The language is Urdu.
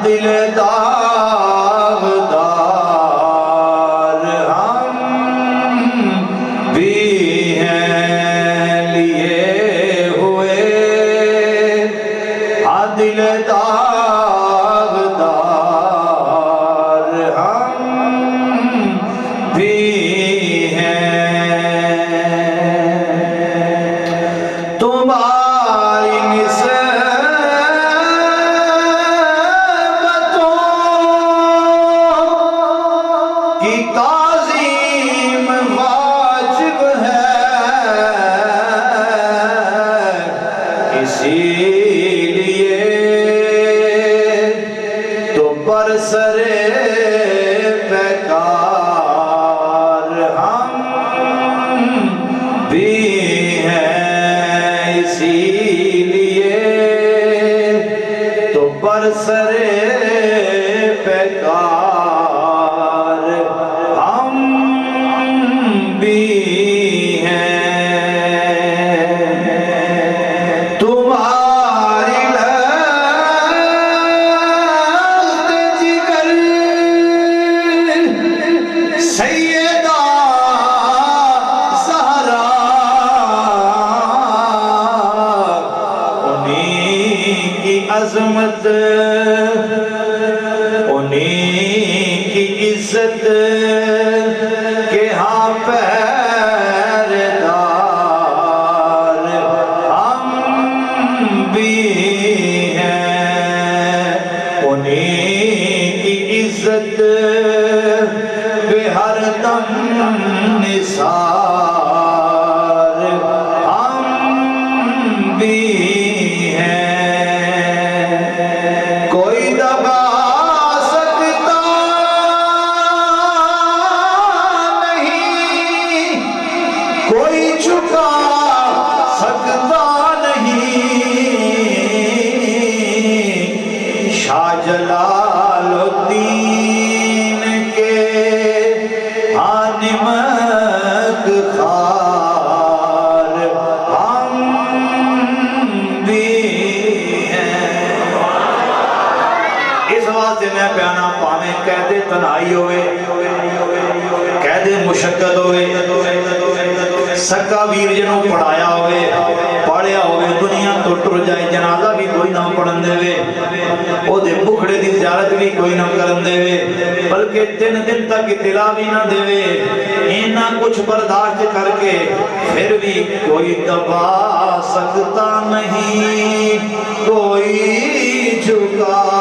دل داغدار ہم بھی ہیں لیے ہوئے، دل داغدار ہم بھی ہیں۔ تمہاری نسبتوں کی تعظیم واجب ہے، اسی لیے تو برسر پیکار ہم بھی ہیں، اسی لیے تو برسر پیکار ہم بھی ہیں۔ تمہاری لخت جگر سیدہ زہرا، انہیں کی عظمت انہیں کی عزت کے ہاں پہرےدار ہم بھی ہیں، انہیں کی عزت پہ ہر دم نثار ہم بھی ہیں۔ کوئی دبا سکتا نہیں، کوئی جھکا سکتا نہیں، شاہ جلال الدین کے نمک خوار ہم بھی ہیں۔ اس واسطے میں پیانا پاویں قید تنہائی ہوئے، قید مشقت ہوئے، سکا ویر جنوں پڑھایا ہوئے، پڑھیا ہوئے، دنیا تو ٹر جائے، جنازہ بھی کوئی نہ پڑھن دے وے، او دے بکھڑے دی زیارت بھی کوئی نہ کرن دے وے، بلکہ 3 دن تک اطلاع بھی نہ دے وے، اینا کچھ برداشت کر کے پھر بھی کوئی دبا سکتا نہیں، کوئی جھکا